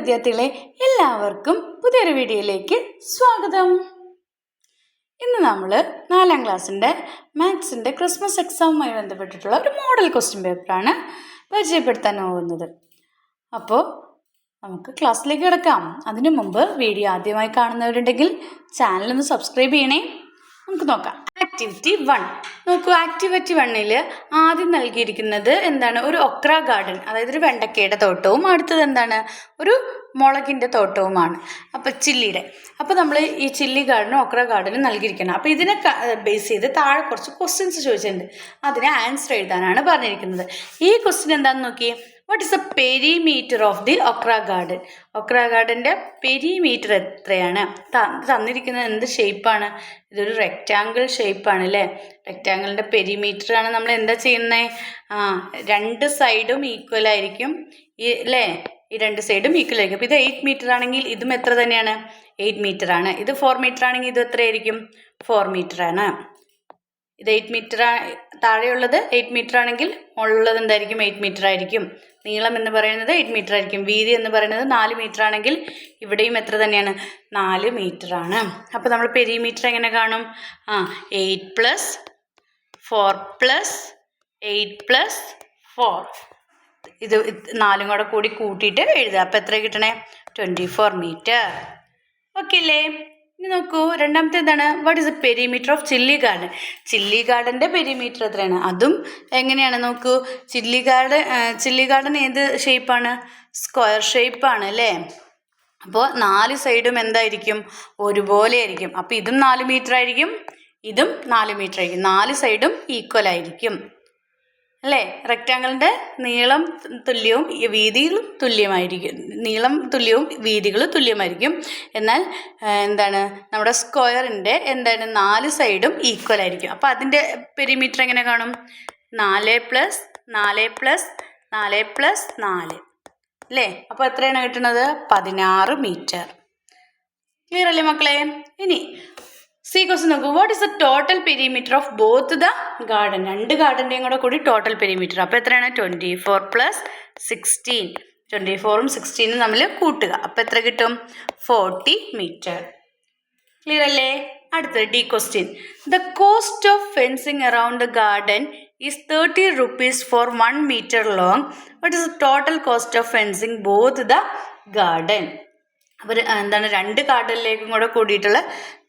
വിദ്യാർത്ഥികളെ, എല്ലാവർക്കും പുതിയൊരു വീഡിയോയിലേക്ക് സ്വാഗതം. ഇന്ന് നമ്മൾ 4ാം ക്ലാസ്സിൻ്റെ മാത്സിൻ്റെ ക്രിസ്മസ് എക്സാമുമായി ബന്ധപ്പെട്ടിട്ടുള്ള ഒരു മോഡൽ ക്വസ്റ്റ്യൻ പേപ്പറാണ് പരിചയപ്പെടുത്താൻ പോകുന്നത്. അപ്പോൾ നമുക്ക് ക്ലാസ്സിലേക്ക് കിടക്കാം. അതിനു മുമ്പ് വീഡിയോ ആദ്യമായി കാണുന്നവരുണ്ടെങ്കിൽ ചാനലൊന്ന് സബ്സ്ക്രൈബ് ചെയ്യണേ. നമുക്ക് നോക്കാം. ആക്ടിവിറ്റി 1 നോക്കൂ. ആക്ടിവിറ്റി 1 ആദ്യം നൽകിയിരിക്കുന്നത് എന്താണ്? ഒരു ഒക്ര ഗാർഡൻ, അതായത് ഒരു വെണ്ടക്കയുടെ തോട്ടവും അടുത്തത് എന്താണ്? ഒരു മുളകിൻ്റെ തോട്ടവുമാണ്. അപ്പോൾ ചില്ലിയുടെ. അപ്പോൾ നമ്മൾ ഈ ചില്ലി ഗാർഡനും ഒക്ര ഗാർഡനും നൽകിയിരിക്കണം. അപ്പോൾ ഇതിനെ ബേസ് ചെയ്ത് താഴെ കുറച്ച് ക്വസ്റ്റ്യൻസ് ചോദിച്ചിട്ടുണ്ട്. അതിനെ ആൻസർ എഴുതാനാണ് പറഞ്ഞിരിക്കുന്നത്. ഈ ക്വസ്റ്റ്യൻ എന്താണെന്ന് നോക്കിയേ. What is a perimeter of the okra garden? Okra ഗാർഡൻ്റെ പെരിമീറ്റർ എത്രയാണ്? തന്നിരിക്കുന്നത് എന്ത് ഷേപ്പാണ്? ഇതൊരു റെക്റ്റാങ്കിൾ ഷേപ്പാണ് അല്ലേ? റെക്റ്റാങ്കിളിൻ്റെ പെരിമീറ്ററാണ് നമ്മൾ എന്താ ചെയ്യുന്നത്? രണ്ട് സൈഡും ഈക്വൽ ആയിരിക്കും അല്ലേ? ഈ രണ്ട് സൈഡും ഈക്വൽ ആയിരിക്കും. അപ്പോൾ ഇത് 8 മീറ്റർ ആണെങ്കിൽ ഇതും എത്ര തന്നെയാണ്? 8 മീറ്റർ ആണ്. ഇത് 4 മീറ്റർ ആണെങ്കിൽ ഇത് എത്രയായിരിക്കും? 4 മീറ്റർ ആണ്. ഇത് 8 മീറ്റർ താഴെയുള്ളത് 8 മീറ്റർ ആണെങ്കിൽ മുകളിലുള്ളത് എന്തായിരിക്കും? 8 മീറ്റർ ആയിരിക്കും. നീളം എന്ന് പറയുന്നത് 8 മീറ്റർ ആയിരിക്കും. വീതി എന്ന് പറയുന്നത് 4 മീറ്റർ ആണെങ്കിൽ ഇവിടെയും എത്ര തന്നെയാണ്? 4 മീറ്റർ ആണ്. അപ്പോൾ നമ്മൾ പെരിമീറ്റർ എങ്ങനെ കാണും? 8 + 4 + 8 + 4 ഇത് 4ഉം കൂടെ കൂട്ടിയിട്ട് എഴുതുക. അപ്പോൾ എത്ര കിട്ടണേ? 24 മീറ്റർ. ഓക്കെ അല്ലേ? ഇനി നോക്കൂ, രണ്ടാമത്തെ എന്താണ്? What is a perimeter of chilli garden? Chilli ഗാർഡൻ്റെ പെരിമീറ്റർ എത്രയാണ്? അതും എങ്ങനെയാണ്? നോക്കൂ, ചില്ലി ഗാർഡൻ ഏത് ഷേപ്പാണ്? സ്ക്വയർ ഷേപ്പാണ് അല്ലേ? അപ്പോൾ 4 സൈഡും എന്തായിരിക്കും? ഒരുപോലെ ആയിരിക്കും. അപ്പോൾ ഇതും 4 മീറ്റർ ആയിരിക്കും, ഇതും 4 മീറ്റർ ആയിരിക്കും. 4 സൈഡും ഈക്വൽ ആയിരിക്കും അല്ലേ? റെക്റ്റാങ്കിളിൻ്റെ നീളം തുല്യവും വീതികളും തുല്യമായിരിക്കും. നീളം തുല്യവും വീതികളും തുല്യമായിരിക്കും. എന്നാൽ എന്താണ്? നമ്മുടെ സ്ക്വയറിൻ്റെ എന്താണ്? 4 സൈഡും ഈക്വൽ ആയിരിക്കും. അപ്പോൾ അതിൻ്റെ പെരിമീറ്റർ എങ്ങനെ കാണും? 4 + 4 + 4 + 4 അല്ലേ? അപ്പോൾ എത്രയാണ് കിട്ടുന്നത്? 16 മീറ്റർ. ക്ലിയർ അല്ലേ മക്കളെ? ഇനി സി ക്വസ്റ്റ്യൻ നോക്കൂ. What is the total perimeter of both the garden? രണ്ട് ഗാർഡൻ്റെയും കൂടി ടോട്ടൽ പെരിമീറ്റർ. അപ്പോൾ എത്രയാണ്? 24 + 16. 24ഉം 16ഉം തമ്മിൽ കൂട്ടുക. അപ്പോൾ എത്ര കിട്ടും? 40 മീറ്റർ. ക്ലിയർ അല്ലേ? അടുത്തത് D question. The cost of fencing around the garden is 30 rupees for 1 meter long. What is the total cost of fencing both the garden? അപ്പോൾ എന്താണ്? രണ്ട് ഗാർഡനിലേക്കും കൂടിയിട്ടുള്ള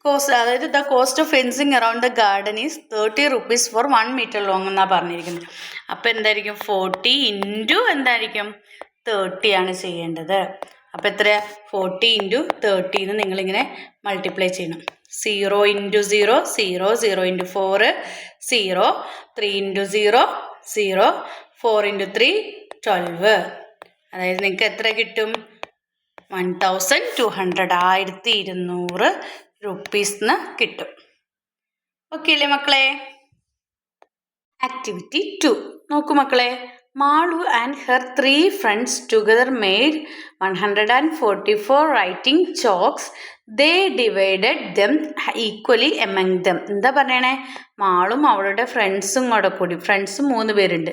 കോസ്റ്റ്, അതായത് the cost of fencing around the garden is 30 rupees for 1 meter long എന്നാണ് പറഞ്ഞിരിക്കുന്നത്. അപ്പോൾ എന്തായിരിക്കും? 40 × എന്തായിരിക്കും? 30 ആണ് ചെയ്യേണ്ടത്. അപ്പോൾ എത്ര? 40 × 30 എന്ന് നിങ്ങളിങ്ങനെ മൾട്ടിപ്ലൈ ചെയ്യണം. 0 × 0 0, 0 × 4 0, 3 × 0 0, 4 × 3 12. അതായത് നിങ്ങൾക്ക് എത്ര കിട്ടും? 1200 1200 rupees കിട്ടും. ഓക്കെ അല്ലേ മക്കളെ? ആക്ടിവിറ്റി 2 നോക്കൂ മക്കളെ. Malu and her 3 friends together made 144 writing chalks. They divided them equally among them. എന്താ പറയണേ? മാളും അവളുടെ ഫ്രണ്ട്സും കൂടി, ഫ്രണ്ട്സ് 3 പേരുണ്ട്,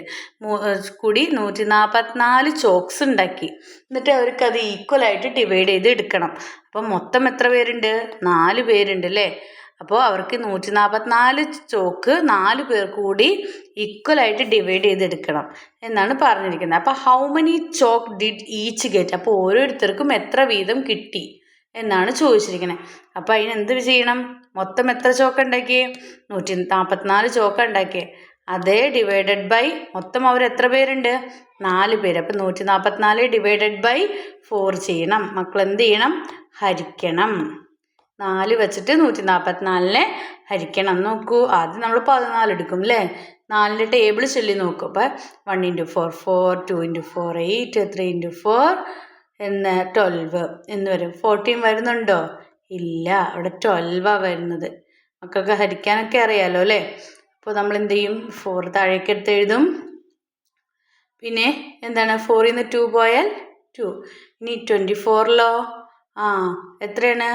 കൂടി 144 ചോക്സ് ഉണ്ടാക്കി. എന്നിട്ട് അവർക്ക് അത് ഈക്വലായിട്ട് ഡിവൈഡ് ചെയ്ത് എടുക്കണം. അപ്പം മൊത്തം എത്ര പേരുണ്ട്? 4 പേരുണ്ട് അല്ലേ? അപ്പോൾ അവർക്ക് 144 ചോക്ക് 4 പേർ കൂടി ഈക്വലായിട്ട് ഡിവൈഡ് ചെയ്തെടുക്കണം എന്നാണ് പറഞ്ഞിരിക്കുന്നത്. അപ്പോൾ how many chalk did each get? അപ്പോൾ ഓരോരുത്തർക്കും എത്ര വീതം കിട്ടി എന്നാണ് ചോദിച്ചിരിക്കുന്നത്. അപ്പോൾ അതിന് എന്ത് ചെയ്യണം? മൊത്തം എത്ര ചോക്ക ഉണ്ടാക്കിയേ? 144 ചോക്ക ഉണ്ടാക്കിയേ. അതേ ഡിവൈഡഡ് ബൈ മൊത്തം അവർ എത്ര പേരുണ്ട്? 4 പേര്. അപ്പോൾ 144 ഡിവൈഡഡ് ബൈ 4 ചെയ്യണം. മക്കൾ എന്ത് ചെയ്യണം? ഹരിക്കണം. 4 വെച്ചിട്ട് 144നെ ഹരിക്കണം. നോക്കൂ, ആദ്യം നമ്മൾ 14 എടുക്കും അല്ലേ? 4ൻ്റെ ടേബിൾ ചൊല്ലി നോക്കും. അപ്പോൾ 1 × 4 4, 2 × 4 8, 3 × 4 എന്ന് 12 എന്ന് വരും. 14 വരുന്നുണ്ടോ? ഇല്ല, അവിടെ 12 വരുന്നത്. മക്കൾക്ക് ഹരിക്കാനൊക്കെ അറിയാലോ അല്ലേ? അപ്പോൾ നമ്മൾ എന്ത് ചെയ്യും? 4 താഴേക്ക് എടുത്ത് എഴുതും. പിന്നെ എന്താണ്? 4ൽ നിന്ന് 2 പോയാൽ 2. ഇനി 24ലോ എത്രയാണ്?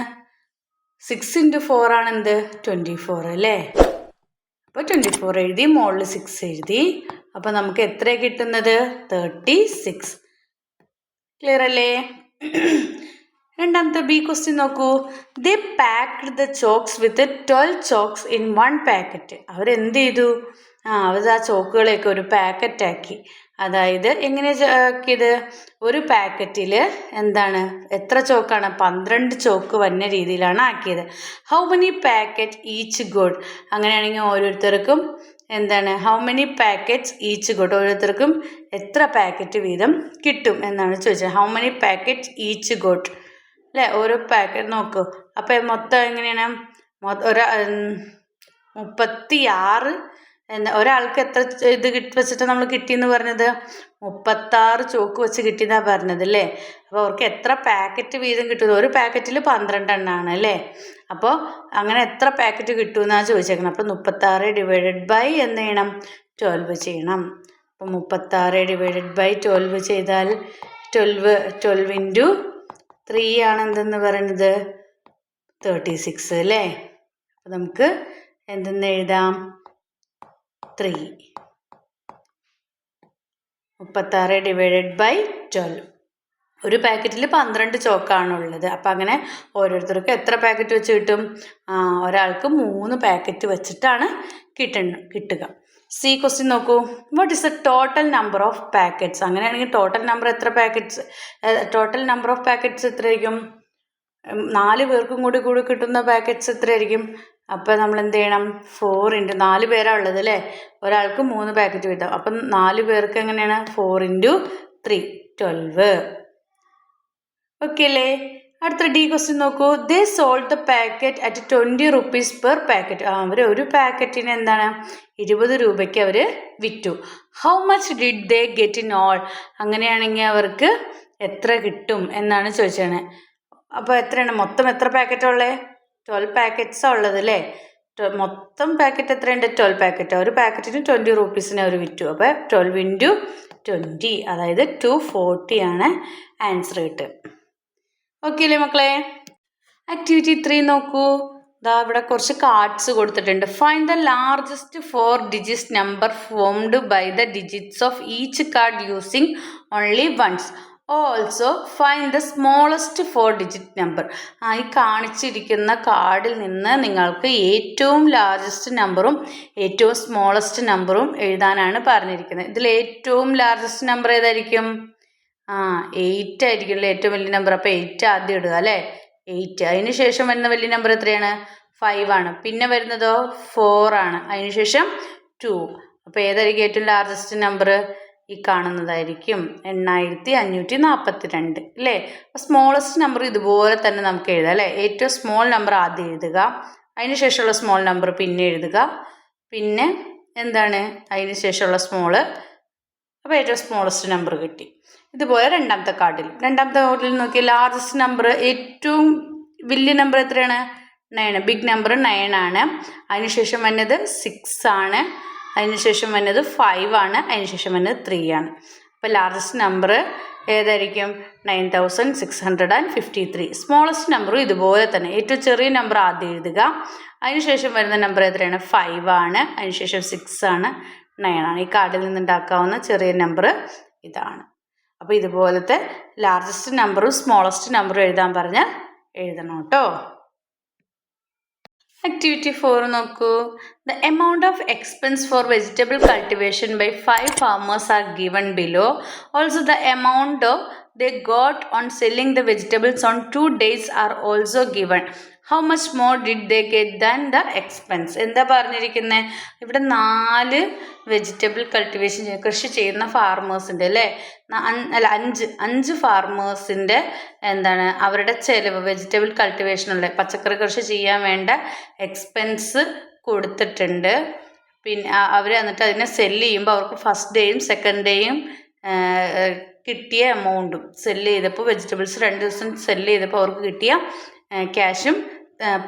6 × 4 ആണ് എന്ത്? 24 അല്ലേ? അപ്പോൾ 24 എഴുതി, മുകളിൽ 6 എഴുതി. അപ്പോൾ നമുക്ക് എത്ര കിട്ടുന്നത്? 36. ക്ലിയർ അല്ലേ? രണ്ടാമത്തെ ബി ക്വസ്റ്റ്യൻ നോക്കൂ. They packed the chalks with 12 chalks in 1 packet. അവരെന്ത് ചെയ്തു? അവർ ആ ചോക്കുകളെയൊക്കെ ഒരു പാക്കറ്റാക്കി. അതായത് എങ്ങനെ ആക്കിയത്? ഒരു പാക്കറ്റിൽ എന്താണ്, എത്ര ചോക്കാണ്? 12 ചോക്ക് വന്ന രീതിയിലാണ് ആക്കിയത്. How many packet each God? അങ്ങനെയാണെങ്കിൽ ഓരോരുത്തർക്കും എന്താണ്, how many packets each God, ഓരോരുത്തർക്കും എത്ര പാക്കറ്റ് വീതം കിട്ടും എന്നാണ് ചോദിച്ചത്. How many packet each God അല്ലേ? ഓരോ പാക്കറ്റ് നോക്കൂ. അപ്പം മൊത്തം എങ്ങനെയാണ്? ഒരു 36 ഒരാൾക്ക് എത്ര ഇത് വെച്ചിട്ട് നമ്മൾ കിട്ടിയെന്ന് പറഞ്ഞത്? 36 ചോക്ക് വെച്ച് കിട്ടിയെന്നാണ് പറഞ്ഞത് അല്ലേ? അപ്പോൾ അവർക്ക് എത്ര പാക്കറ്റ് വീതം കിട്ടുന്നത്? ഒരു പാക്കറ്റിൽ 12 എണ്ണമാണ് അല്ലേ? അപ്പോൾ അങ്ങനെ എത്ര പാക്കറ്റ് കിട്ടുമെന്നാണ് ചോദിച്ചേക്കണം. അപ്പോൾ 36 ഡിവൈഡഡ് ബൈ എന്ത് ചെയ്യണം? 12 ചെയ്യണം. അപ്പോൾ 36 ഡിവൈഡഡ് ബൈ 12 ചെയ്താൽ 12 ഇൻറ്റു 3 ആണ് എന്തെന്ന് പറയുന്നത്? 36 അല്ലേ? അപ്പോൾ നമുക്ക് എന്തെന്ന് എഴുതാം? 3. 36 ഡിവൈഡഡ് ബൈ 12. ഒരു പാക്കറ്റിൽ 12 ചോക്കാണുള്ളത്. അപ്പം അങ്ങനെ ഓരോരുത്തർക്കും എത്ര പാക്കറ്റ് വെച്ച് കിട്ടും? ഒരാൾക്ക് 3 പാക്കറ്റ് വെച്ചിട്ടാണ് കിട്ടുക. സി ക്വസ്റ്റ്യൻ നോക്കൂ. What is the total number of packets? അങ്ങനെയാണെങ്കിൽ ടോട്ടൽ നമ്പർ ഓഫ് പാക്കറ്റ്സ് എത്രയായിരിക്കും? 4 പേർക്കും കൂടി കിട്ടുന്ന പാക്കറ്റ്സ് എത്രയായിരിക്കും? അപ്പോൾ നമ്മൾ എന്ത് ചെയ്യണം? 4 ഇൻറ്റു 4 പേരാണ് ഉള്ളത് അല്ലേ? ഒരാൾക്ക് 3 പാക്കറ്റ് കിട്ടും. അപ്പം 4 പേർക്ക് എങ്ങനെയാണ്? 4 ഇൻറ്റു 3 12. ഓക്കെ അല്ലേ? അടുത്ത ഡി ക്വസ്റ്റ്യൻ നോക്കൂ. They sold the packet at 20 rupees per packet. അവർ ഒരു പാക്കറ്റിന് എന്താണ് 20 രൂപയ്ക്ക് അവർ വിറ്റു. How much did they get in all? അങ്ങനെയാണെങ്കിൽ അവർക്ക് എത്ര കിട്ടും എന്നാണ് ചോദിച്ചത്. അപ്പോൾ എത്രയാണ് മൊത്തം? എത്ര പാക്കറ്റാണ് ഉള്ളത്? 12 പാക്കറ്റ്സാണ് ഉള്ളത് അല്ലേ? മൊത്തം പാക്കറ്റ് എത്രയുണ്ട്? 12 പാക്കറ്റ്. ഒരു പാക്കറ്റിന് 20 rupeesന് അവർ വിറ്റു. അപ്പോൾ 12 ഇൻറ്റു 20, അതായത് 240 ആണ് ആൻസർ കിട്ടുക. ഓക്കെ അല്ലേ മക്കളെ? ആക്ടിവിറ്റി 3 നോക്കൂ. ഇവിടെ കുറച്ച് കാർഡ്സ് കൊടുത്തിട്ടുണ്ട്. Find the largest 4 digits number formed by the digits of each card using only ones. Also find the smallest 4 digit number. ഈ കാണിച്ചിരിക്കുന്ന കാർഡിൽ നിന്ന് നിങ്ങൾക്ക് ഏറ്റവും ലാർജസ്റ്റ് നമ്പറും ഏറ്റവും സ്മോളസ്റ്റ് നമ്പറും എഴുതാനാണ് പറഞ്ഞിരിക്കുന്നത്. ഇതിൽ ഏറ്റവും ലാർജസ്റ്റ് നമ്പർ ഏതായിരിക്കും? 8 ആയിരിക്കും ഏറ്റവും വലിയ നമ്പർ. അപ്പോൾ 8 ആദ്യം ഇടുക അല്ലേ? 8. അതിന് ശേഷം വരുന്ന വലിയ നമ്പർ എത്രയാണ്? 5 ആണ്. പിന്നെ വരുന്നതോ 4 ആണ്. അതിന് ശേഷം 2. അപ്പോൾ ഏതായിരിക്കും ഏറ്റവും ലാർജസ്റ്റ് നമ്പർ? ഈ കാണുന്നതായിരിക്കും 8542 അല്ലേ? അപ്പോൾ സ്മോളസ്റ്റ് നമ്പർ ഇതുപോലെ തന്നെ നമുക്ക് എഴുതാം അല്ലേ? ഏറ്റവും സ്മോൾ നമ്പർ ആദ്യം എഴുതുക, അതിന് ശേഷമുള്ള സ്മോൾ നമ്പർ പിന്നെ എഴുതുക, പിന്നെ എന്താണ് അതിന് ശേഷമുള്ള സ്മോള്. അപ്പോൾ ഏറ്റവും സ്മോളസ്റ്റ് നമ്പർ കിട്ടി. ഇതുപോലെ രണ്ടാമത്തെ കാർഡിൽ നോക്കിയാൽ ലാർജസ്റ്റ് നമ്പർ, ഏറ്റവും വലിയ നമ്പർ എത്രയാണ്? 9. ബിഗ് നമ്പർ 9 ആണ്. അതിനുശേഷം വന്നത് 6 ആണ്. അതിനുശേഷം വന്നത് 5 ആണ്. അതിനുശേഷം വന്നത് 3 ആണ്. അപ്പോൾ ലാർജസ്റ്റ് നമ്പർ ഏതായിരിക്കും? 9653. സ്മോളസ്റ്റ് നമ്പറും ഇതുപോലെ തന്നെ ഏറ്റവും ചെറിയ നമ്പർ ആദ്യം എഴുതുക, അതിനുശേഷം വരുന്ന നമ്പർ എത്രയാണ്? 5 ആണ്. അതിനുശേഷം 6 ആണ്, 9 ആണ്. ഈ കാർഡിൽ നിന്നുണ്ടാക്കാവുന്ന ചെറിയ നമ്പർ ഇതാണ്. അപ്പോൾ ഇതുപോലത്തെ ലാർജസ്റ്റ് നമ്പറും സ്മോളസ്റ്റ് നമ്പറും എഴുതാൻ പറഞ്ഞാൽ എഴുതണം കേട്ടോ. ആക്ടിവിറ്റി 4 നോക്കൂ. The amount of expense for vegetable cultivation by 5 farmers are given below. Also the amount they got on selling the vegetables on 2 days are also given. How much more did they get than the expense? എന്താ പറഞ്ഞിരിക്കുന്നത്? ഇവിടെ 4 vegetable cultivation കൃഷി ചെയ്യുന്ന ഫാർമേഴ്സിൻ്റെ അല്ലേ? അല്ല 5 ഫാർമേഴ്സിൻ്റെ എന്താണ് അവരുടെ ചെലവ്, വെജിറ്റബിൾ കൾട്ടിവേഷനുള്ള പച്ചക്കറി കൃഷി ചെയ്യാൻ വേണ്ട എക്സ്പെൻസ് കൊടുത്തിട്ടുണ്ട്. പിന്നെ അവർ എന്നിട്ട് അതിനെ സെല്ല് ചെയ്യുമ്പോൾ അവർക്ക് ഫസ്റ്റ് ഡേയും സെക്കൻഡ് ഡേയും കിട്ടിയ എമൗണ്ടും സെല്ല് ചെയ്തപ്പോൾ വെജിറ്റബിൾസ് 2 ദിവസം സെല്ല് ചെയ്തപ്പോൾ അവർക്ക് കിട്ടിയ ക്യാഷും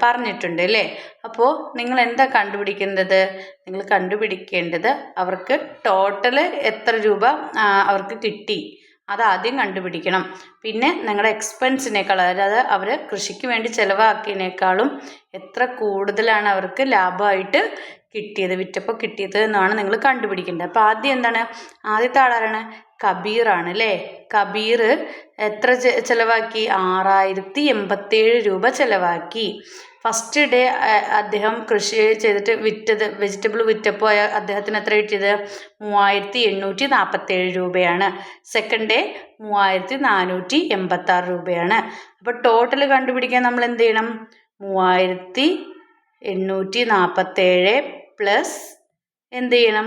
പറഞ്ഞിട്ടുണ്ട് അല്ലേ? അപ്പോൾ നിങ്ങൾ എന്താ കണ്ടുപിടിക്കേണ്ടത്? നിങ്ങൾ കണ്ടുപിടിക്കേണ്ടത് അവർക്ക് ടോട്ടൽ എത്ര രൂപ അവർക്ക് കിട്ടി അതാദ്യം കണ്ടുപിടിക്കണം. പിന്നെ നിങ്ങളുടെ എക്സ്പെൻസിനേക്കാൾ, അതായത് അവർ കൃഷിക്ക് വേണ്ടി ചിലവാക്കിയതിനേക്കാളും എത്ര കൂടുതലാണ് അവർക്ക് ലാഭമായിട്ട് കിട്ടിയത്, വിറ്റപ്പോൾ കിട്ടിയത് എന്നാണ് നിങ്ങൾ കണ്ടുപിടിക്കേണ്ടത്. അപ്പോൾ ആദ്യം എന്താണ്? ആദ്യത്തെ ആളാരാണ്? കബീറാണ് അല്ലേ. കബീർ എത്ര ചിലവാക്കി? 6087 രൂപ ചിലവാക്കി. ഫസ്റ്റ് ഡേ അദ്ദേഹം കൃഷി ചെയ്തിട്ട് വിറ്റത്, വെജിറ്റബിൾ വിറ്റപ്പോൾ അദ്ദേഹത്തിന് എത്ര കിട്ടിയത്? 3847 രൂപയാണ്. സെക്കൻഡ് ഡേ 3486 രൂപയാണ്. അപ്പോൾ ടോട്ടൽ കണ്ടുപിടിക്കാൻ നമ്മൾ എന്ത് ചെയ്യണം? 3847 പ്ലസ് എന്ത് ചെയ്യണം?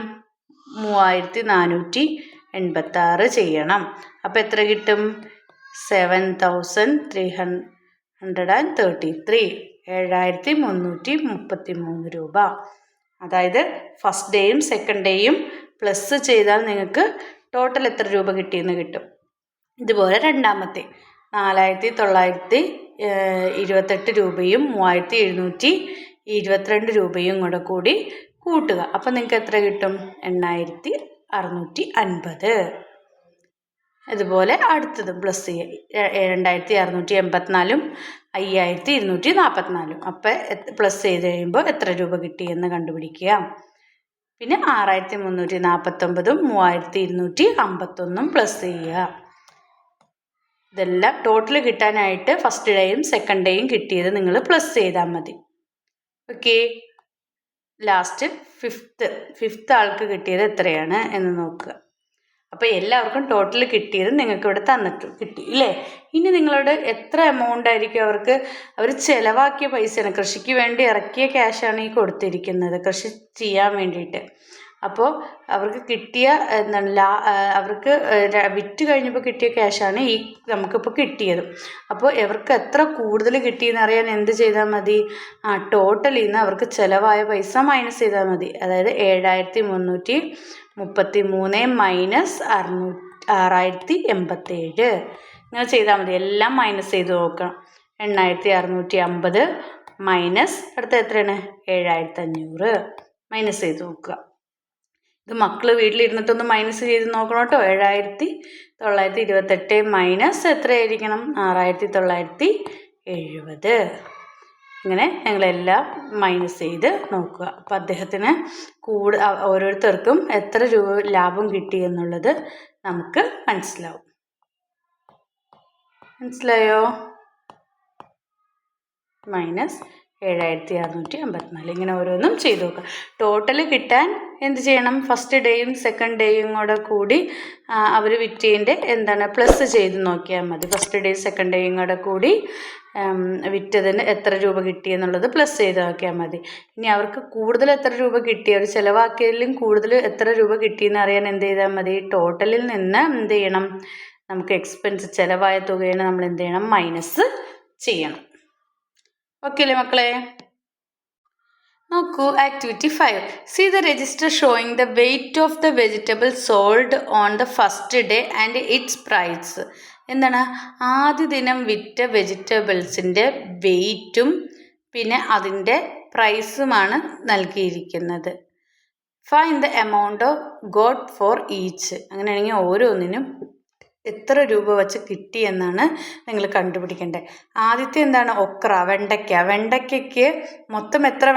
3486 ചെയ്യണം. അപ്പോൾ എത്ര കിട്ടും? 7333, 7333 രൂപ. അതായത് ഫസ്റ്റ് ഡേയും സെക്കൻഡ് ഡേയും പ്ലസ് ചെയ്താൽ നിങ്ങൾക്ക് ടോട്ടൽ എത്ര രൂപ കിട്ടിയെന്ന് കിട്ടും. ഇതുപോലെ രണ്ടാമത്തെ 4928 രൂപയും 3722 രൂപയും കൂടി കൂട്ടുക. അപ്പം നിങ്ങൾക്ക് എത്ര കിട്ടും? 8650. അതുപോലെ അടുത്തതും പ്ലസ് ചെയ്യുക. 2684 5244. അപ്പം പ്ലസ് ചെയ്ത് കഴിയുമ്പോൾ എത്ര രൂപ കിട്ടിയെന്ന് കണ്ടുപിടിക്കുക. പിന്നെ 6349 3251 പ്ലസ് ചെയ്യുക. ഇതെല്ലാം ടോട്ടൽ കിട്ടാനായിട്ട് ഫസ്റ്റ് ഡേയും സെക്കൻഡ് ഡേയും കിട്ടിയത് നിങ്ങൾ പ്ലസ് ചെയ്താൽ മതി. ഓക്കെ. ലാസ്റ്റ് ഫിഫ്ത്ത് ആൾക്ക് കിട്ടിയത് എത്രയാണ് എന്ന് നോക്കുക. അപ്പോൾ എല്ലാവർക്കും ടോട്ടൽ കിട്ടിയത് നിങ്ങൾക്ക് ഇവിടെ കിട്ടി ഇല്ലേ. ഇനി നിങ്ങളോട് എത്ര എമൗണ്ട് ആയിരിക്കും അവർ ചിലവാക്കിയ പൈസയാണ്, കൃഷിക്ക് വേണ്ടി ഇറക്കിയ ക്യാഷാണ് ഈ കൊടുത്തിരിക്കുന്നത്, കൃഷി ചെയ്യാൻ വേണ്ടിയിട്ട്. അപ്പോൾ അവർക്ക് കിട്ടിയ അവർക്ക് വിറ്റ് കഴിഞ്ഞപ്പോൾ കിട്ടിയ ക്യാഷാണ് ഈ നമുക്കിപ്പോൾ കിട്ടിയത്. അപ്പോൾ ഇവർക്ക് എത്ര കൂടുതൽ കിട്ടിയെന്ന് അറിയാൻ എന്ത് ചെയ്താൽ മതി? ടോട്ടലിൽ നിന്ന് അവർക്ക് ചിലവായ പൈസ മൈനസ് ചെയ്താൽ മതി. അതായത് 7333 മൈനസ് 6087 ഇങ്ങനെ ചെയ്താൽ മതി. എല്ലാം മൈനസ് ചെയ്ത് നോക്കണം. 8650 മൈനസ് അടുത്ത എത്രയാണ്? 7500 മൈനസ് ചെയ്ത് നോക്കുക. ഇത് മക്കൾ വീട്ടിലിരുന്നിട്ടൊന്ന് മൈനസ് ചെയ്ത് നോക്കണം കേട്ടോ. 7928 മൈനസ് എത്രയായിരിക്കണം? 6970. ഇങ്ങനെ ഞങ്ങളെല്ലാം മൈനസ് ചെയ്ത് നോക്കുക. അപ്പോൾ അദ്ദേഹത്തിന് ഓരോരുത്തർക്കും എത്ര രൂപ ലാഭം കിട്ടി എന്നുള്ളത് നമുക്ക് മനസ്സിലാവും. മനസ്സിലായോ? മൈനസ് 7654 ഇങ്ങനെ ഓരോന്നും ചെയ്ത് നോക്കുക. ടോട്ടൽ കിട്ടാൻ എന്ത് ചെയ്യണം? ഫസ്റ്റ് ഡേയും സെക്കൻഡ് ഡേയും കൂടി അവർ വിറ്റതിൻ്റെ പ്ലസ് ചെയ്ത് നോക്കിയാൽ മതി. ഫസ്റ്റ് ഡേയും സെക്കൻഡ് ഡേയും കൂടി വിറ്റതിന് എത്ര രൂപ കിട്ടിയെന്നുള്ളത് പ്ലസ് ചെയ്ത് നോക്കിയാൽ മതി. ഇനി അവർക്ക് കൂടുതൽ എത്ര രൂപ കിട്ടി, അവർ ചിലവാക്കിയതിലും കൂടുതൽ എത്ര രൂപ കിട്ടിയെന്ന് അറിയാൻ എന്ത് ചെയ്താൽ മതി? ടോട്ടലിൽ നിന്ന് എന്ത് ചെയ്യണം? നമുക്ക് എക്സ്പെൻസ് ചിലവായ തുകയാണ് നമ്മൾ എന്ത് ചെയ്യണം? മൈനസ് ചെയ്യണം. ഓക്കെ അല്ലേ മക്കളെ? നോക്കൂ, activity 5. See the register showing the weight of the vegetable sold on the first day and its price. എന്താണ്? ആദ്യ ദിനം വിറ്റ വെജിറ്റബിൾസിൻ്റെ വെയ്റ്റും പിന്നെ അതിൻ്റെ പ്രൈസുമാണ് നൽകിയിരിക്കുന്നത്. Find the amount of got for each. അങ്ങനെയാണെങ്കിൽ ഓരോന്നിനും എത്ര രൂപ വെച്ച് കിട്ടി എന്നാണ് നിങ്ങൾ കണ്ടുപിടിക്കേണ്ടത്. ആദ്യത്തെ എന്താണ്? ഒക്ര, വെണ്ടയ്ക്ക. വെണ്ടയ്ക്കയ്ക്ക് മൊത്തം എത്ര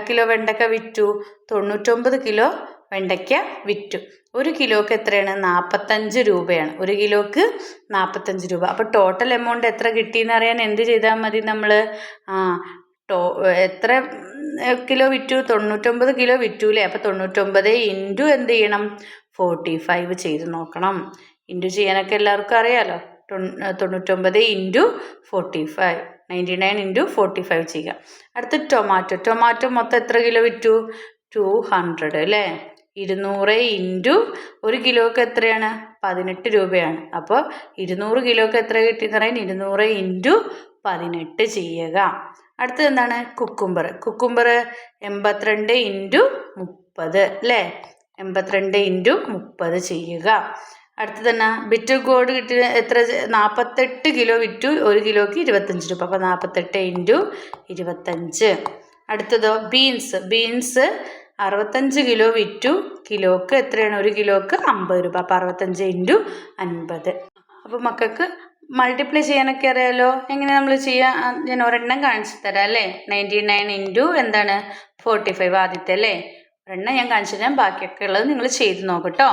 കിലോ വെണ്ടയ്ക്ക വിറ്റു? 99 കിലോ വെണ്ടയ്ക്ക വിറ്റു. 1 കിലോക്ക് എത്രയാണ്? 45 രൂപയാണ്. 1 കിലോക്ക് 45 രൂപ. അപ്പോൾ ടോട്ടൽ എമൗണ്ട് എത്ര കിട്ടിയെന്ന് അറിയാൻ എന്ത് ചെയ്താൽ മതി? നമ്മൾ എത്ര കിലോ വിറ്റു? 99 കിലോ വിറ്റു അല്ലേ. അപ്പോൾ 99 ഇൻറ്റു എന്ത് ചെയ്യണം? 45 ചെയ്ത് നോക്കണം. ഇൻറ്റു ചെയ്യാനൊക്കെ എല്ലാവർക്കും അറിയാമല്ലോ. 99 ഇൻറ്റു 45, 99 ഇൻറ്റു 45 ചെയ്യുക. അടുത്ത് ടൊമാറ്റോ മൊത്തം എത്ര കിലോ വിറ്റു? 200 അല്ലേ. 200 ഇൻറ്റു 1 കിലോക്ക് എത്രയാണ്? 18 രൂപയാണ്. അപ്പോൾ 200 കിലോക്ക് എത്ര കിട്ടിയെന്ന് പറയാൻ 200 ഇൻറ്റു 18 ചെയ്യുക. അടുത്തത് എന്താണ്? കുക്കുംബർ 82 ഇൻറ്റു 30 അല്ലേ. 82 ഇൻറ്റു 30 ചെയ്യുക. അടുത്ത് തന്നെ ബിറ്റർ ഗോഡ് കിട്ടിയ എത്ര? 48 കിലോ വിറ്റു. 1 കിലോക്ക് 25 രൂപ. അപ്പോൾ 48 ഇൻറ്റു 25. അടുത്തതോ ബീൻസ് 65 കിലോ വിറ്റു. കിലോക്ക് എത്രയാണ്? 1 കിലോക്ക് 50 രൂപ. അപ്പോൾ 65 ഇൻറ്റു 50. അപ്പോൾ മക്കൾക്ക് മൾട്ടിപ്ലൈ ചെയ്യാനൊക്കെ അറിയാമല്ലോ. എങ്ങനെ നമ്മൾ ചെയ്യാം? ഞാൻ ഒരെണ്ണം കാണിച്ചു തരാം അല്ലേ. 99 ഇൻറ്റു 45 ആദ്യത്തെ അല്ലേ. ഒരെണ്ണം ഞാൻ കാണിച്ചു തരാം. ബാക്കിയൊക്കെ ഉള്ളത് നിങ്ങൾ ചെയ്ത് നോക്കട്ടോ.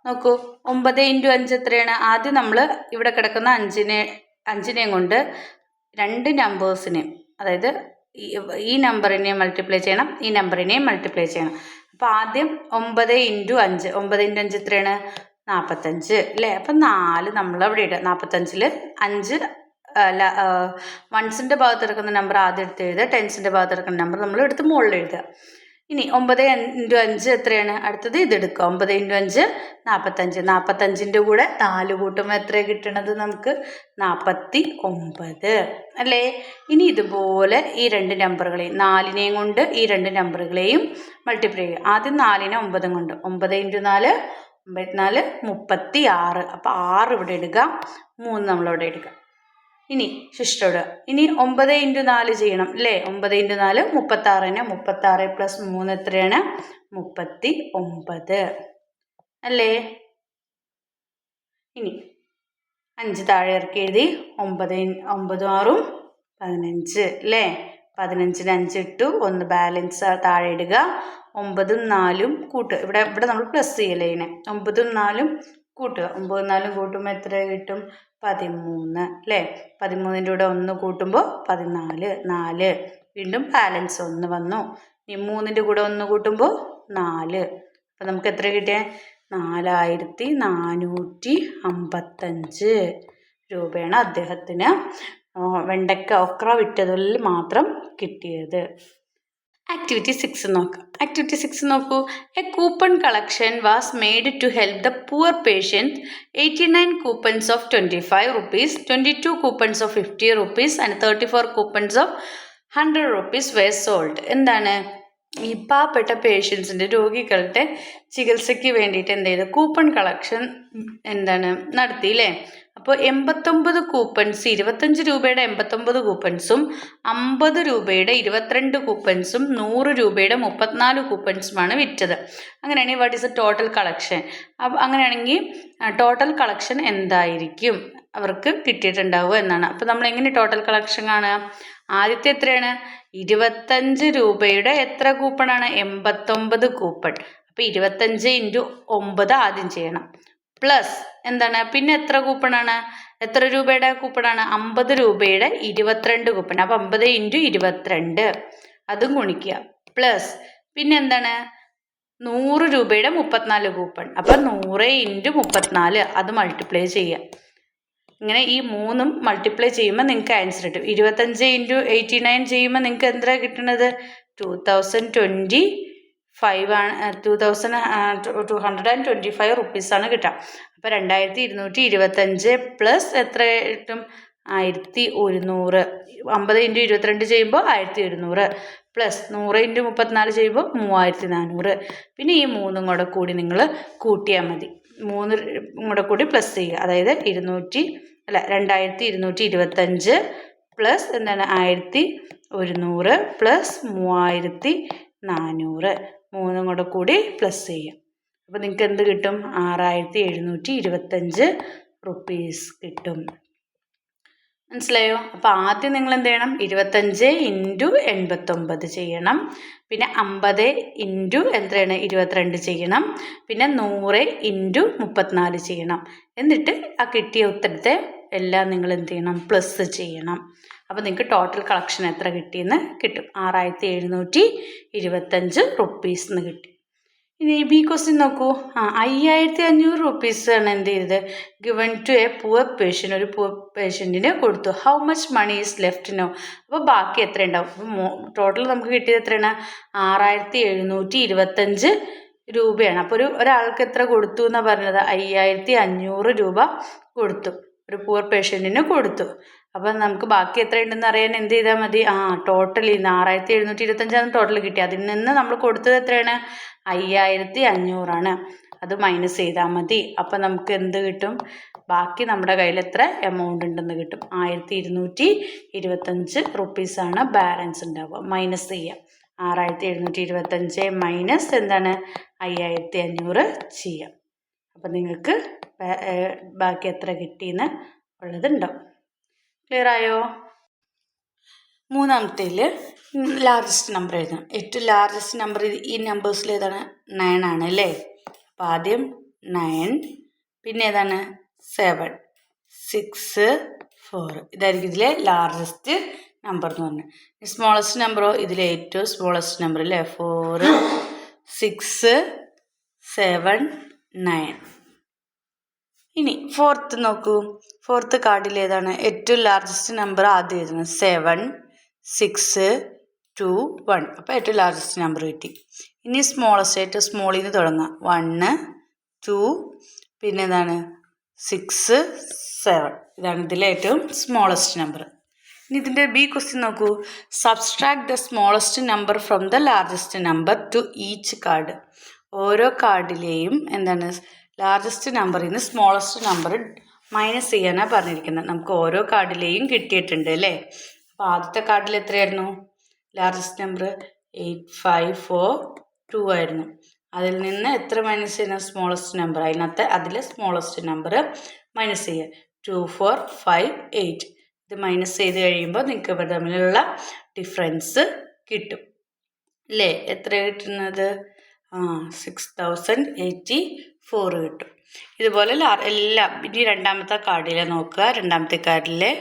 നോക്കൂ 9 × 5 എത്രയാണ്? ആദ്യം നമ്മൾ ഇവിടെ കിടക്കുന്ന അഞ്ചിനെയും കൊണ്ട് രണ്ട് നമ്പേഴ്സിനെയും, അതായത് ഈ നമ്പറിനെയും മൾട്ടിപ്ലൈ ചെയ്യണം, ഈ നമ്പറിനെയും മൾട്ടിപ്ലൈ ചെയ്യണം. അപ്പോൾ ആദ്യം 9 × 5, 9 × 5 എത്രയാണ്? 45 അല്ലേ? അപ്പം 4 നമ്മളവിടെ ഇടുക. 45-ൽ 5 അല്ല, വൺസിൻ്റെ ഭാഗത്ത് എടുക്കുന്ന നമ്പർ ആദ്യം എടുത്ത് എഴുതുക, ടെൻസിൻ്റെ ഭാഗത്ത് എടുക്കുന്ന നമ്പർ നമ്മൾ എടുത്ത് മുകളിൽ എഴുതുക. ഇനി 9 × 5 എത്രയാണ്? അടുത്തത് ഇതെടുക്കുക. 9 × 5 45. 45-ൻ്റെ കൂടെ 4 കൂട്ടുമ്പോൾ എത്രയാണ് കിട്ടണത് നമുക്ക്? 49 അല്ലേ? ഇനി ഇതുപോലെ ഈ രണ്ട് നമ്പറുകളെയും, 4നെയും കൊണ്ട് ഈ രണ്ട് നമ്പറുകളെയും മൾട്ടിപ്ലൈ ചെയ്യുക. ആദ്യം 4നെ 9 കൊണ്ട്, 9 × 4 94, 36. അപ്പോൾ 6 ഇവിടെ ഇടുക, 3 നമ്മളവിടെ ഇടുക. ഇനി ശിഷ്ടോട് ഇനി 9 × 4 ചെയ്യണം അല്ലേ? 9 × 4 36. 36 + 3 എത്രയാണ്? 39 അല്ലേ? ഇനി 5 താഴെ ഇറക്കി എഴുതി. 9 9 6 15 അല്ലേ? 15-ന് 5 ഇട്ടു, 1 ബാലൻസ് താഴെ ഇടുക. 9ഉം 4ഉം കൂട്ടുക. ഇവിടെ നമ്മൾ പ്ലസ് ചെയ്യല്ലേ ഇതിനെ. 9ഉം 4ഉം കൂട്ടുക. 9ഉം 4ഉം കൂട്ടുമ്പോൾ എത്ര കിട്ടും? 13 അല്ലേ? 13-ൻ്റെ കൂടെ 1 കൂട്ടുമ്പോൾ 14, 4 വീണ്ടും ബാലൻസ് 1 വന്നു. ഇനി 3-ൻ്റെ കൂടെ 1 കൂട്ടുമ്പോൾ 4. അപ്പം നമുക്ക് എത്ര കിട്ടിയ? 4455 രൂപയാണ് അദ്ദേഹത്തിന് വെണ്ടയ്ക്ക ഒക്ര വിറ്റതിൽ മാത്രം കിട്ടിയത്. ആക്ടിവിറ്റി 6 നോക്കാം. ആക്ടിവിറ്റി 6 നോക്കൂ. A coupon collection was made to help the poor patient. 89 coupons of 25 rupees, 22 coupons of 50 rupees and 34 coupons of 100 rupees were sold. എന്താണ്? ഈ പാവപ്പെട്ട പേഷ്യൻസിൻ്റെ, രോഗികളുടെ ചികിത്സയ്ക്ക് വേണ്ടിയിട്ട് എന്ത് ചെയ്തു? കൂപ്പൺ കളക്ഷൻ നടത്തി അല്ലേ? അപ്പോൾ 89 കൂപ്പൺസ്, 25 രൂപയുടെ 89 കൂപ്പൺസും 50 രൂപയുടെ 22 കൂപ്പൺസും 100 രൂപയുടെ 34 കൂപ്പൺസുമാണ് വിറ്റത്. അങ്ങനെയാണെങ്കിൽ what is A total collection? അപ്പോൾ അങ്ങനെയാണെങ്കിൽ ടോട്ടൽ കളക്ഷൻ എന്തായിരിക്കും അവർക്ക് കിട്ടിയിട്ടുണ്ടാവുക എന്നാണ്. അപ്പോൾ നമ്മൾ എങ്ങനെ ടോട്ടൽ കളക്ഷൻ കാണുക? ആദ്യത്തെ എത്രയാണ്? 25 രൂപയുടെ എത്ര കൂപ്പണാണ്? 89 കൂപ്പൺ. അപ്പോൾ 25 × 9 ആദ്യം ചെയ്യണം. പ്ലസ് പിന്നെ എത്ര കൂപ്പണാണ്? എത്ര രൂപയുടെ കൂപ്പണാണ്? 50 രൂപയുടെ 22 കൂപ്പൺ. അപ്പോൾ 50 × 22 അതും ഗുണിക്കുക. പ്ലസ് 100 രൂപയുടെ 34 കൂപ്പൺ. അപ്പോൾ 100 × 34 അത് മൾട്ടിപ്ലൈ ചെയ്യുക. ഇങ്ങനെ ഈ 3ഉം മൾട്ടിപ്ലൈ ചെയ്യുമ്പോൾ നിങ്ങൾക്ക് ആൻസർ കിട്ടും. 25 × 89 ചെയ്യുമ്പോൾ നിങ്ങൾക്ക് എന്താ കിട്ടുന്നത്? 2225 റുപ്പീസാണ് കിട്ടുക. അപ്പോൾ 2225 പ്ലസ് എത്ര കിട്ടും? 1100. 50 × 22 ചെയ്യുമ്പോൾ 1100 പ്ലസ് 100 × 34 ചെയ്യുമ്പോൾ 3400. പിന്നെ ഈ 3ഉം കൂടെ കൂടി നിങ്ങൾ കൂട്ടിയാൽ മതി. 3 കൂടെ കൂടി പ്ലസ് ചെയ്യുക. അതായത് 2225 പ്ലസ് 1100 പ്ലസ് 3400. 3ഉം കൂടെ കൂടി പ്ലസ് ചെയ്യുക. അപ്പോൾ നിങ്ങൾക്ക് എന്ത് കിട്ടും? 6725 റുപ്പീസ് കിട്ടും. മനസ്സിലായോ? അപ്പോൾ ആദ്യം നിങ്ങൾ എന്ത് ചെയ്യണം? 25 × 89 ചെയ്യണം. പിന്നെ 50 × 22 ചെയ്യണം. പിന്നെ 100 × 34 ചെയ്യണം. എന്നിട്ട് ആ കിട്ടിയ ഉത്തരത്തെ എല്ലാം നിങ്ങൾ എന്ത് ചെയ്യണം? പ്ലസ് ചെയ്യണം. അപ്പോൾ നിങ്ങൾക്ക് ടോട്ടൽ കളക്ഷൻ എത്ര കിട്ടിയെന്ന് കിട്ടും. 6725 റുപ്പീസ് എന്ന് കിട്ടി. ഇനി ബി ക്വസ്റ്റ്യൻ നോക്കൂ. 5500 റുപ്പീസാണ് എന്ത് ചെയ്തത്? Given to a poor patient. ഒരു പുവർ പേഷ്യൻറ്റിന് കൊടുത്തു. How much money is left no? അപ്പോൾ ബാക്കി എത്ര ഉണ്ടാവും? ടോട്ടൽ നമുക്ക് കിട്ടിയത് എത്രയാണ്? 6725 രൂപയാണ്. അപ്പോൾ ഒരാൾക്ക് എത്ര കൊടുത്തു എന്നാണ് പറഞ്ഞത്? 5500 രൂപ കൊടുത്തു. ഒരു പുവർ പേഷ്യൻറ്റിന് കൊടുത്തു. അപ്പം നമുക്ക് ബാക്കി എത്ര ഉണ്ടെന്ന് അറിയാൻ എന്ത് ചെയ്താൽ മതി? ടോട്ടൽ 6725 ടോട്ടൽ കിട്ടി. അതിൽ നിന്ന് നമ്മൾ കൊടുത്തത് എത്രയാണ്? 5500 അത് മൈനസ് ചെയ്താൽ മതി. അപ്പം നമുക്ക് എന്ത് കിട്ടും? ബാക്കി നമ്മുടെ കയ്യിൽ എത്ര എമൗണ്ട് ഉണ്ടെന്ന് കിട്ടും. 6225 റുപ്പീസാണ് ബാലൻസ് ഉണ്ടാവുക. മൈനസ് ചെയ്യുക. 6725 മൈനസ് 5500 ചെയ്യാം. അപ്പം നിങ്ങൾക്ക് ബാക്കി എത്ര കിട്ടിയെന്ന് ഉള്ളതുണ്ടാവും. ക്ലിയർ ആയോ? മൂന്നാമത്തേൽ ലാർജസ്റ്റ് നമ്പർ എഴുതണം. ഏറ്റവും ലാർജസ്റ്റ് നമ്പർ ഈ നമ്പേഴ്സിൽ ഏതാണ്? 9 ആണ് അല്ലേ? അപ്പോൾ ആദ്യം 9, പിന്നെ ഏതാണ് 7, 6, 4. ഇതായിരിക്കും ഇതിലെ ലാർജസ്റ്റ് നമ്പർ എന്ന് പറഞ്ഞത്. സ്മോളസ്റ്റ് നമ്പറോ ഇതിലെ ഏറ്റവും സ്മോളസ്റ്റ് നമ്പർ അല്ലേ, 4, 6, 7, 9. ഇനി ഫോർത്ത് നോക്കൂ. ഫോർത്ത് കാർഡിൽ ഏതാണ് ഏറ്റവും ലാർജസ്റ്റ് നമ്പർ? ആദ്യം എഴുതുന്നത് 7, 6, 2, 1. അപ്പോൾ ഏറ്റവും ലാർജസ്റ്റ് നമ്പർ കിട്ടി. ഇനി സ്മോളസ്റ്റ്, ഏറ്റവും സ്മോളിൽ നിന്ന് തുടങ്ങാം. 1, 2, പിന്നെ ഏതാണ് 6, 7. ഇതാണ് ഇതിലെ ഏറ്റവും സ്മോളസ്റ്റ് നമ്പർ. ഇനി ഇതിൻ്റെ ബി ക്വസ്റ്റ്യൻ നോക്കൂ. Subtract the smallest number from the largest number two each card. ഓരോ കാർഡിലെയും എന്താണ് ലാർജസ്റ്റ് നമ്പറിൽ നിന്ന് സ്മോളസ്റ്റ് നമ്പർ മൈനസ് ചെയ്യാനാണ് പറഞ്ഞിരിക്കുന്നത്. നമുക്ക് ഓരോ കാർഡിലെയും കിട്ടിയിട്ടുണ്ട് അല്ലേ. അപ്പോൾ ആദ്യത്തെ കാർഡിൽ എത്രയായിരുന്നു ലാർജസ്റ്റ് നമ്പർ? 8, 5, 4, 2 ആയിരുന്നു. അതിൽ നിന്ന് എത്ര മൈനസ് ചെയ്യുന്ന? Smallest number. അതിലെ സ്മോളസ്റ്റ് നമ്പർ മൈനസ് ചെയ്യുക. 2, 4, 5, 8. ഇത് മൈനസ് ചെയ്ത് കഴിയുമ്പോൾ നിങ്ങൾക്ക് ഇവർ തമ്മിലുള്ള ഡിഫറൻസ് കിട്ടും അല്ലേ. എത്ര കിട്ടുന്നത്? 6084 കിട്ടും. ഇതുപോലെ എല്ലാം. ഇനി രണ്ടാമത്തെ കാർഡിലെ നോക്കുക. രണ്ടാമത്തെ കാർഡിലെ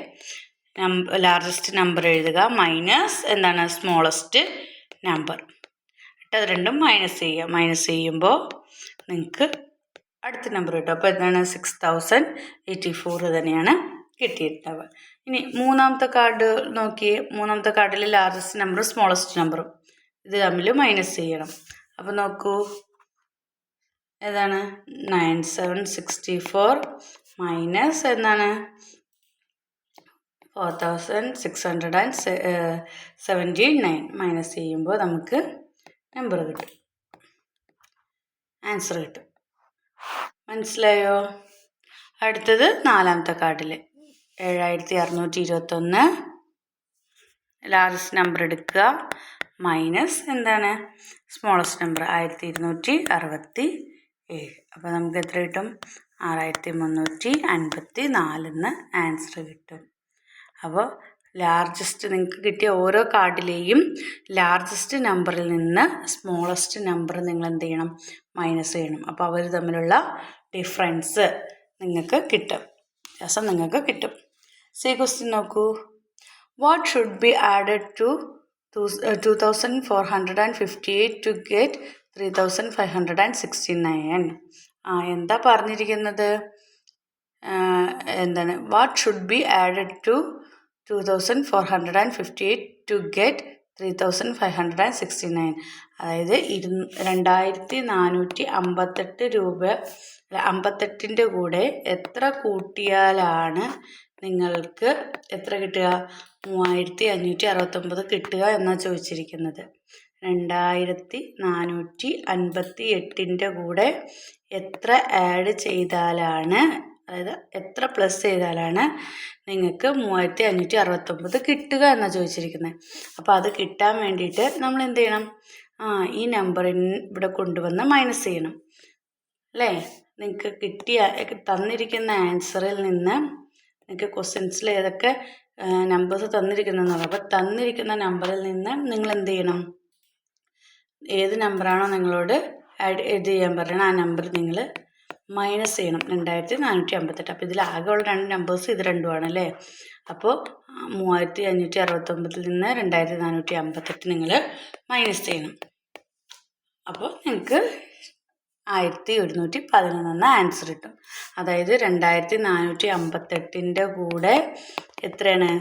ലാർജസ്റ്റ് നമ്പർ എഴുതുക, മൈനസ് എന്താണ് സ്മോളസ്റ്റ് നമ്പർ. എന്നിട്ട് അത് രണ്ടും മൈനസ് ചെയ്യുക. മൈനസ് ചെയ്യുമ്പോൾ നിങ്ങൾക്ക് അടുത്ത നമ്പർ കിട്ടും. അപ്പോൾ എന്താണ് 6084 തന്നെയാണ് കിട്ടിയിട്ടുണ്ടാവുക. ഇനി മൂന്നാമത്തെ കാർഡ് നോക്കിയേ. മൂന്നാമത്തെ കാർഡിൽ ലാർജസ്റ്റ് നമ്പറും സ്മോളസ്റ്റ് നമ്പറും ഇത് തമ്മിൽ മൈനസ് ചെയ്യണം. അപ്പോൾ നോക്കൂ, ഏതാണ് 9764 മൈനസ് എന്താണ് 4679 മൈനസ് ചെയ്യുമ്പോൾ നമുക്ക് നമ്പർ കിട്ടും, ആൻസർ കിട്ടും. മനസ്സിലായോ? അടുത്തത് നാലാമത്തെ കാർഡിൽ 7621 ലാർജസ്റ്റ് നമ്പർ എടുക്കുക, മൈനസ് എന്താണ് സ്മോളസ്റ്റ് നമ്പർ 1267. അപ്പോൾ നമുക്ക് എത്ര കിട്ടും? 6354 ആൻസർ കിട്ടും. അപ്പോൾ ലാർജസ്റ്റ് നിങ്ങൾക്ക് കിട്ടിയ ഓരോ കാർഡിലെയും ലാർജസ്റ്റ് നമ്പറിൽ നിന്ന് സ്മോളസ്റ്റ് നമ്പർ നിങ്ങൾ എന്ത് ചെയ്യണം? മൈനസ് ചെയ്യണം. അപ്പോൾ അവർ തമ്മിലുള്ള ഡിഫറൻസ് നിങ്ങൾക്ക് കിട്ടും, വ്യത്യാസം നിങ്ങൾക്ക് കിട്ടും. സി ക്വസ്റ്റ്യൻ നോക്കൂ. What should be added to 2458 to get 3569? എന്താ പറഞ്ഞിരിക്കുന്നത്? എന്താണ് what should be added to 2458 to get 3569? അതായത് 2458 രൂപ 58ൻ്റെ കൂടെ എത്ര കൂട്ടിയാലാണ് നിങ്ങൾക്ക് എത്ര കിട്ടുക? 3569 കിട്ടുക എന്നാണ് ചോദിച്ചിരിക്കുന്നത്. 2458ൻ്റെ കൂടെ എത്ര ആഡ് ചെയ്താലാണ്, അതായത് എത്ര പ്ലസ് ചെയ്താലാണ് നിങ്ങൾക്ക് 3569 കിട്ടുക എന്നാണ് ചോദിച്ചിരിക്കുന്നത്. അപ്പോൾ അത് കിട്ടാൻ വേണ്ടിയിട്ട് നമ്മൾ എന്ത് ചെയ്യണം? ഈ നമ്പറിന് ഇവിടെ കൊണ്ടുവന്ന് മൈനസ് ചെയ്യണം അല്ലേ. നിങ്ങൾക്ക് തന്നിരിക്കുന്ന ആൻസറിൽ നിന്ന് നിങ്ങൾക്ക് ക്വസ്റ്റ്യൻസിൽ ഏതൊക്കെ നമ്പേഴ്സ് തന്നിരിക്കുന്നതെന്ന് അപ്പോൾ തന്നിരിക്കുന്ന നമ്പറിൽ നിന്ന് നിങ്ങൾ എന്ത് ചെയ്യണം? ഏത് നമ്പറാണോ നിങ്ങളോട് ആഡ് ചെയ്യാൻ പറയുന്നത് ആ നമ്പർ നിങ്ങൾ മൈനസ് ചെയ്യണം. 2458. അപ്പോൾ ഇതിൽ ആകെയുള്ള രണ്ട് നമ്പേഴ്സ് ഇത് രണ്ടുമാണ് അല്ലേ. അപ്പോൾ 3569 നിന്ന് 2458 നിങ്ങൾ മൈനസ് ചെയ്യണം. അപ്പോൾ നിങ്ങൾക്ക് 1111 ആൻസർ കിട്ടും. അതായത് 2458ൻ്റെ കൂടെ എത്രയാണ്?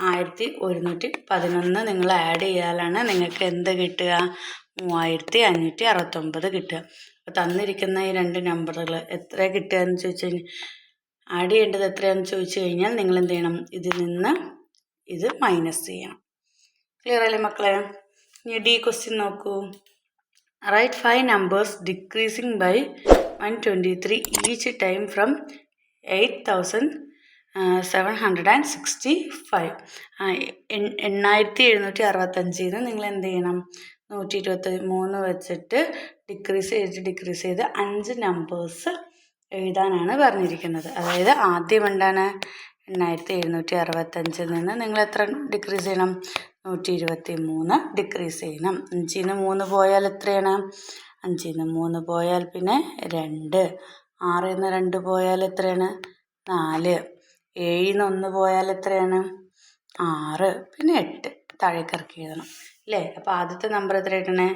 1111 നിങ്ങൾ ആഡ് ചെയ്യാലാണ് നിങ്ങൾക്ക് എന്ത് കിട്ടുക? 3569 കിട്ടുക. അപ്പോൾ തന്നിരിക്കുന്ന ഈ രണ്ട് നമ്പറുകൾ എത്ര കിട്ടുക എന്ന് ചോദിച്ചു കഴിഞ്ഞാൽ, ആഡ് ചെയ്യേണ്ടത് എത്രയാണെന്ന് ചോദിച്ചു കഴിഞ്ഞാൽ നിങ്ങൾ എന്ത് ചെയ്യണം? ഇതിൽ നിന്ന് ഇത് മൈനസ് ചെയ്യണം. ക്ലിയർ അല്ലേ മക്കളെ? ഇനി ഡി ക്വസ്റ്റ്യൻ നോക്കൂ. Write 5 numbers decreasing by 123 each time from 8765. 8765 നിങ്ങൾ എന്ത് ചെയ്യണം? 123 വെച്ചിട്ട് ഡിക്രീസ് ചെയ്ത് 5 നമ്പേഴ്സ് എഴുതാനാണ് പറഞ്ഞിരിക്കുന്നത്. അതായത് ആദ്യം എന്താണ് 8765 നിന്ന് നിങ്ങൾ എത്ര ഡിക്രീസ് ചെയ്യണം? 123 ഡിക്രീസ് ചെയ്യണം. 5-ന് 3 പോയാൽ എത്രയാണ്? 5ൽ നിന്ന് 3 പോയാൽ പിന്നെ 2, 6ൽ നിന്ന് 2 പോയാൽ എത്രയാണ്? 4, 7ൽ നിന്ന് 1 പോയാൽ എത്രയാണ്? 6, പിന്നെ 8 താഴേക്ക് ഇറക്കി എഴുതണം അല്ലേ? അപ്പോൾ ആദ്യത്തെ നമ്പർ എത്ര കിട്ടണേ?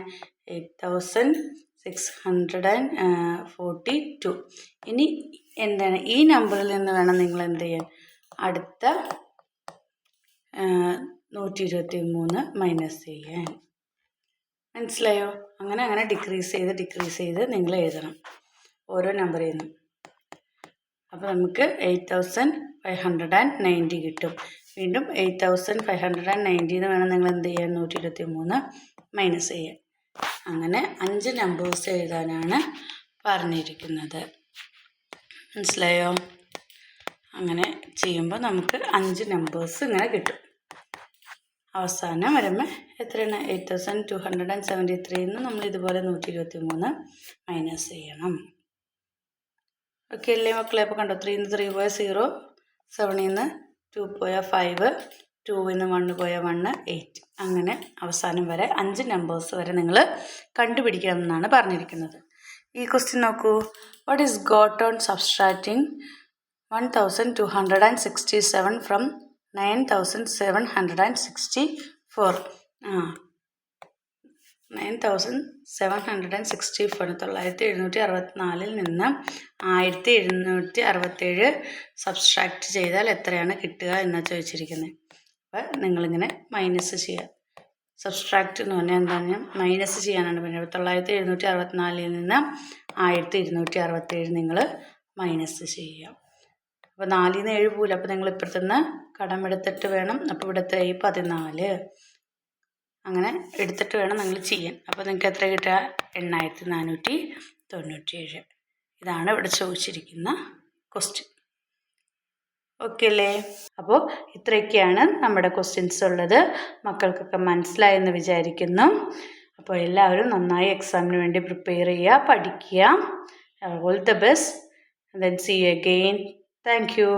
8642. ഇനി എന്താണ് ഈ നമ്പറിൽ നിന്ന് വേണം നിങ്ങൾ എന്ത് ചെയ്യാൻ? അടുത്ത 123 മൈനസ് ചെയ്യാൻ. മനസ്സിലായോ? അങ്ങനെ ഡിക്രീസ് ചെയ്ത് നിങ്ങൾ എഴുതണം ഓരോ നമ്പറിൽ നിന്നും. അപ്പോൾ നമുക്ക് 8590 കിട്ടും. വീണ്ടും 8590 വേണം നിങ്ങൾ എന്ത് ചെയ്യാൻ? 123 മൈനസ് ചെയ്യാൻ. അങ്ങനെ 5 നമ്പേഴ്സ് എഴുതാനാണ് പറഞ്ഞിരിക്കുന്നത്. മനസ്സിലായോ? അങ്ങനെ ചെയ്യുമ്പോൾ നമുക്ക് 5 നമ്പേഴ്സ് ഇങ്ങനെ കിട്ടും. അവസാനം വരുമ്പോൾ എത്രയാണ്? 8273 നിന്ന് നമ്മൾ ഇതുപോലെ 123 മൈനസ് ചെയ്യണം. ഓക്കെ അല്ലേ മക്കളെ? അപ്പോൾ കണ്ടോ, 3 നിന്ന് 3 പോയ 0, 7ൽ നിന്ന് 2 പോയ 5, 2ൽ നിന്ന് 1 പോയ 1, 8. അങ്ങനെ അവസാനം വരെ 5 നമ്പേഴ്സ് വരെ നിങ്ങൾ കണ്ടുപിടിക്കണം എന്നാണ് പറഞ്ഞിരിക്കുന്നത്. ഈ ക്വസ്റ്റ്യൻ നോക്കൂ. What is got on subtracting 1267 from 9764? 9764 9764 നിന്ന് 1767 സബ്സ്ട്രാക്റ്റ് ചെയ്താൽ എത്രയാണ് കിട്ടുക എന്നാണ് ചോദിച്ചിരിക്കുന്നത്. അപ്പോൾ നിങ്ങളിങ്ങനെ മൈനസ് ചെയ്യുക. സബ്സ്ട്രാക്റ്റ് എന്ന് പറഞ്ഞാൽ എന്താണ്? മൈനസ് ചെയ്യാനാണ് പറഞ്ഞത്. 9764 നിന്ന് 1267 നിങ്ങൾ മൈനസ് ചെയ്യുക. അപ്പോൾ 4ൽ നിന്ന് 7 പോകില്ല. അപ്പോൾ നിങ്ങൾ ഇപ്പുറത്തുനിന്ന് കടമെടുത്തിട്ട് വേണം. അപ്പോൾ ഇവിടുത്തെ 14 അങ്ങനെ എടുത്തിട്ട് വേണം നിങ്ങൾ ചെയ്യാൻ. അപ്പോൾ നിങ്ങൾക്ക് എത്ര കിട്ടുക? 8497. ഇതാണ് ഇവിടെ ചോദിച്ചിരിക്കുന്ന ക്വസ്റ്റ്യൻ. ഓക്കെ അല്ലേ? അപ്പോൾ ഇത്രയൊക്കെയാണ് നമ്മുടെ ക്വസ്റ്റ്യൻസ് ഉള്ളത്. മക്കൾക്കൊക്കെ മനസ്സിലായെന്ന് വിചാരിക്കുന്നു. അപ്പോൾ എല്ലാവരും നന്നായി എക്സാമിന് വേണ്ടി പ്രിപ്പയർ ചെയ്യുക, പഠിക്കുക. All the best. Then see you again. Thank U.